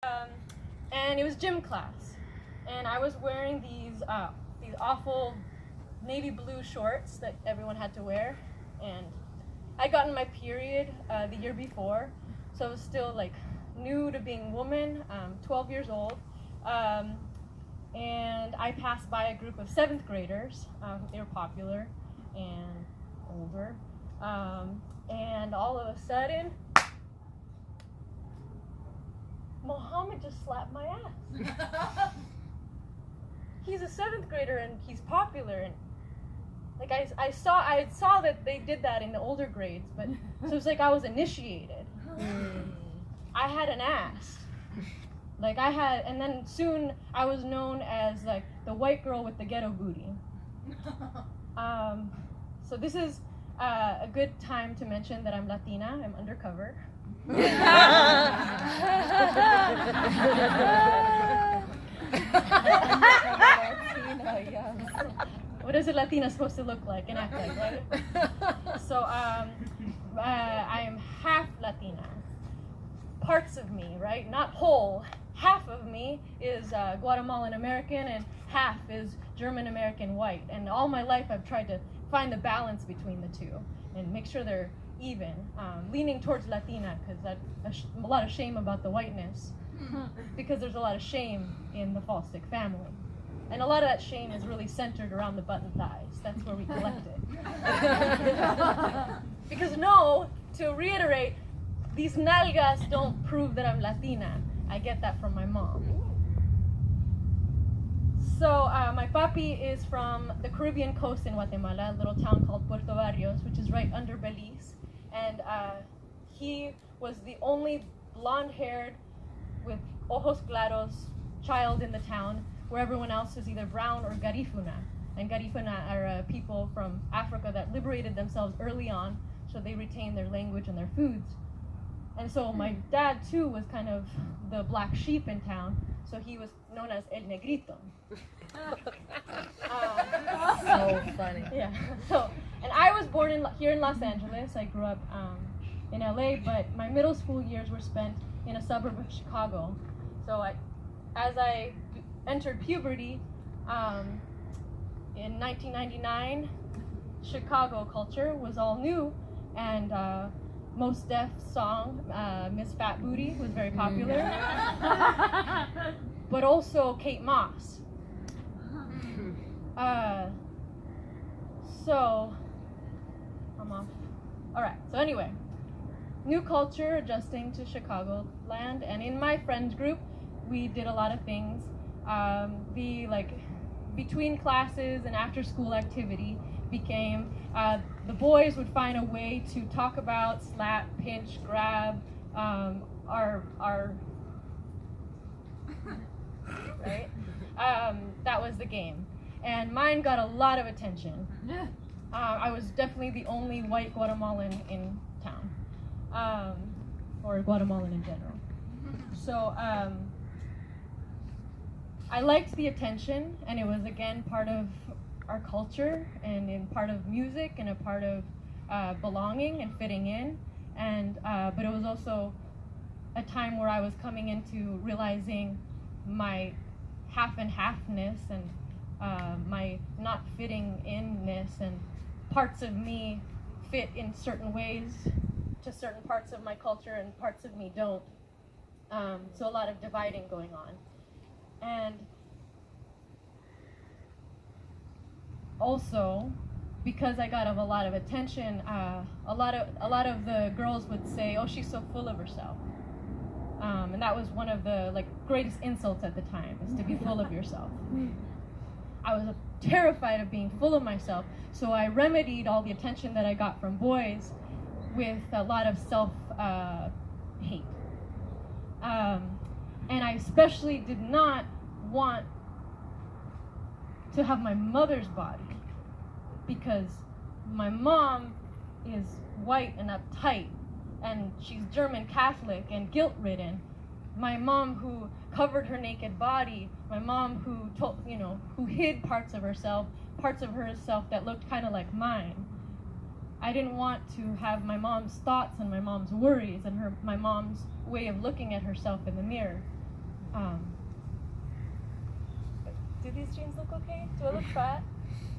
And it was gym class, and I was wearing these awful navy blue shorts that everyone had to wear, and I'd gotten my period the year before, so I was still like new to being a woman, 12 years old, and I passed by a group of 7th graders. They were popular and older, and all of a sudden, Mohammed just slapped my ass. He's a 7th grader and he's popular, and like I saw that they did that in the older grades, but so it was like I was initiated. I had an ass. Like and then soon I was known as like the white girl with the ghetto booty. So this is a good time to mention that I'm Latina. I'm undercover. What is a Latina supposed to look like and act like, right? So I am half Latina. Parts of me, right? Not whole. Half of me is Guatemalan American and half is German American white. And all my life I've tried to find the balance between the two and make sure they're even, leaning towards Latina because a lot of shame about the whiteness, because there's a lot of shame in the Falstick family, and a lot of that shame is really centered around the button thighs. That's where we collect it. Because to reiterate, these nalgas don't prove that I'm Latina. I get that from my mom. So my papi is from the Caribbean coast in Guatemala, a little town called Puerto Barrios, which is right under Belize. And he was the only blonde-haired with ojos claros child in the town, where everyone else is either brown or garifuna. And garifuna are people from Africa that liberated themselves early on, so they retain their language and their foods. And so my dad, too, was kind of the black sheep in town, so he was known as El Negrito. So funny. Yeah. So, and I was born here in Los Angeles. I grew up in LA, but my middle school years were spent in a suburb of Chicago. So as I entered puberty in 1999, Chicago culture was all new, and Mos Def's song, Miss Fat Booty, was very popular. But also Kate Moss. So, I'm off. Alright, so anyway, new culture, adjusting to Chicago land, and in my friends group, we did a lot of things. Between classes and after school activity became, the boys would find a way to talk about, slap, pinch, grab, our right? That was the game. And mine got a lot of attention. I was definitely the only white Guatemalan in town, or Guatemalan in general. So I liked the attention, and it was again part of our culture, and in part of music, and a part of belonging and fitting in. And but it was also a time where I was coming into realizing my half and halfness, and my not fitting inness, and parts of me fit in certain ways to certain parts of my culture, and parts of me don't. So a lot of dividing going on. And also, because I got a lot of attention, a lot of the girls would say, "Oh, she's so full of herself," and that was one of the greatest insults at the time, is to be full of yourself. I was terrified of being full of myself, so I remedied all the attention that I got from boys with a lot of self-hate. And I especially did not want to have my mother's body, because my mom is white and uptight, and she's German Catholic and guilt-ridden. My mom who covered her naked body, my mom who hid parts of herself that looked kind of like mine. I didn't want to have my mom's thoughts and my mom's worries and my mom's way of looking at herself in the mirror. Do these jeans look okay? Do I look fat?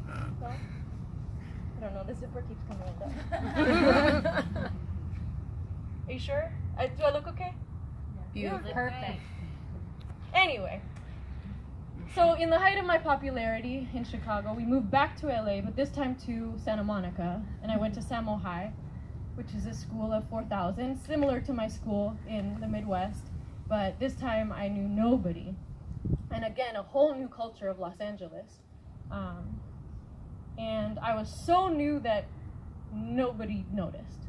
No? I don't know. The zipper keeps coming undone. Are you sure? Do I look okay? Beautiful. Perfect. Anyway, so in the height of my popularity in Chicago, we moved back to LA, but this time to Santa Monica, and I went to Samo High, which is a school of 4,000, similar to my school in the Midwest, but this time I knew nobody. And again, a whole new culture of Los Angeles. And I was so new that nobody noticed.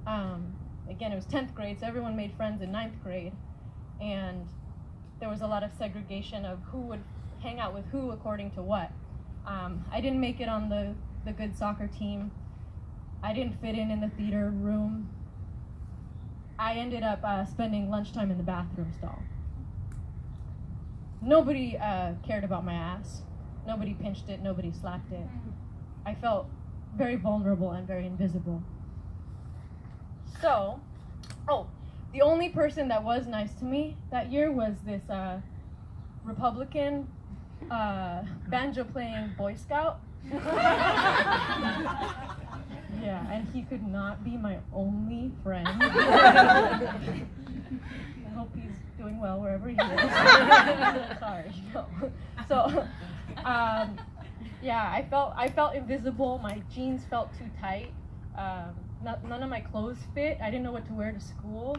Again, it was 10th grade, so everyone made friends in 9th grade. And there was a lot of segregation of who would hang out with who according to what. I didn't make it on the good soccer team. I didn't fit in the theater room. I ended up spending lunchtime in the bathroom stall. Nobody cared about my ass. Nobody pinched it, nobody slapped it. I felt very vulnerable and very invisible. So, the only person that was nice to me that year was this Republican banjo-playing Boy Scout. Yeah, and he could not be my only friend. I hope he's doing well wherever he is. Sorry, no. So, yeah, I felt invisible. My jeans felt too tight. None of my clothes fit. I didn't know what to wear to school.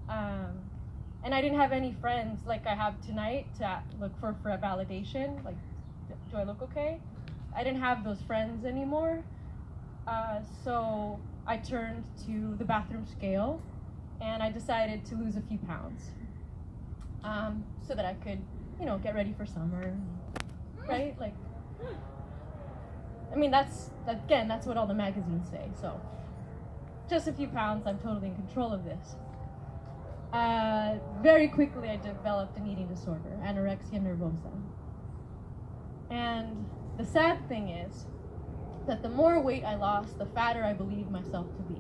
And I didn't have any friends like I have tonight to look for validation. Like, do I look okay? I didn't have those friends anymore. So I turned to the bathroom scale and I decided to lose a few pounds. So that I could, get ready for summer, right? Like, I mean, that's what all the magazines say. So just a few pounds, I'm totally in control of this. Very quickly, I developed an eating disorder, anorexia nervosa. And the sad thing is that the more weight I lost, the fatter I believed myself to be.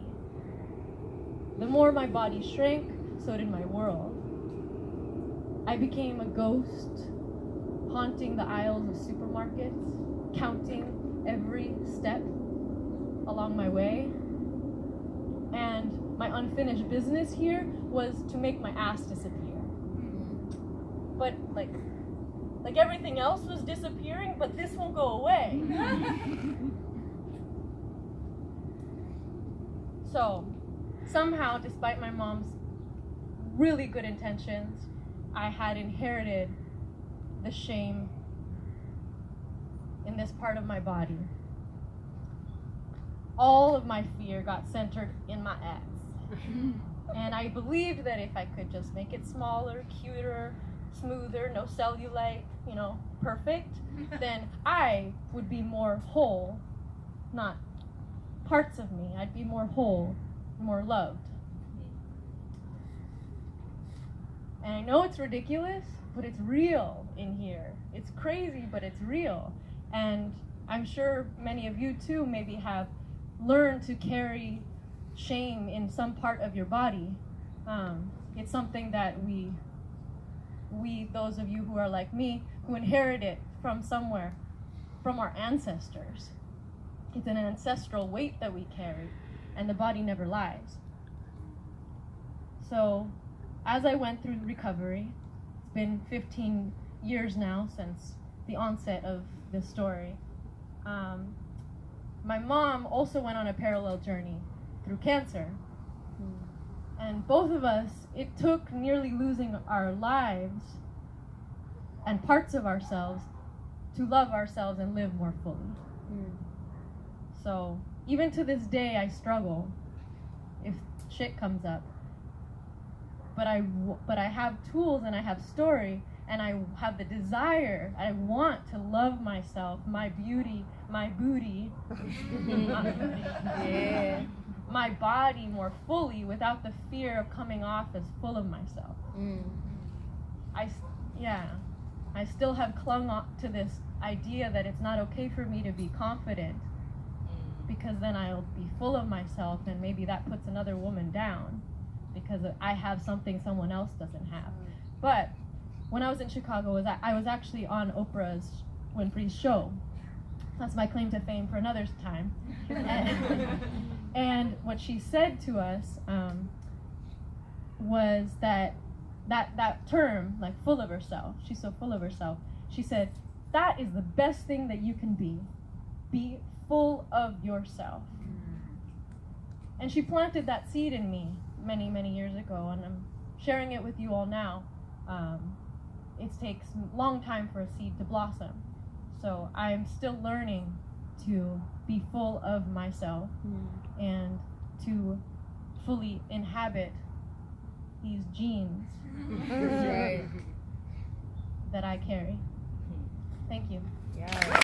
The more my body shrank, so did my world. I became a ghost, haunting the aisles of supermarkets, counting every step along my way. And my unfinished business here was to make my ass disappear. But like everything else was disappearing, but this won't go away. So, somehow, despite my mom's really good intentions, I had inherited the shame in this part of my body. All of my fear got centered in my ass. And I believed that if I could just make it smaller, cuter, smoother, no cellulite, perfect, then I would be more whole, not parts of me. I'd be more whole, more loved. And I know it's ridiculous, but it's real in here. It's crazy, but it's real. And I'm sure many of you too maybe have learned to carry shame in some part of your body. It's something that we, those of you who are like me, who inherit it from somewhere, from our ancestors. It's an ancestral weight that we carry, and the body never lies. So, as I went through recovery, it's been 15 years now since the onset of this story. My mom also went on a parallel journey through cancer. And both of us, it took nearly losing our lives and parts of ourselves to love ourselves and live more fully. So even to this day, I struggle if shit comes up. But I have tools and I have story and I have the desire. I want to love myself, my beauty, my booty, yeah, my body more fully without the fear of coming off as full of myself. I still have clung on to this idea that it's not okay for me to be confident because then I'll be full of myself and maybe that puts another woman down because I have something someone else doesn't have. But when I was in Chicago, I was actually on Oprah's Winfrey's show. That's my claim to fame for another time. And what she said to us was that term, like full of herself, she's so full of herself, she said, that is the best thing that you can be. Be full of yourself. And she planted that seed in me many, many years ago, and I'm sharing it with you all now. It takes a long time for a seed to blossom. So I'm still learning to be full of myself and to fully inhabit these genes Right. that I carry. Thank you. Yeah.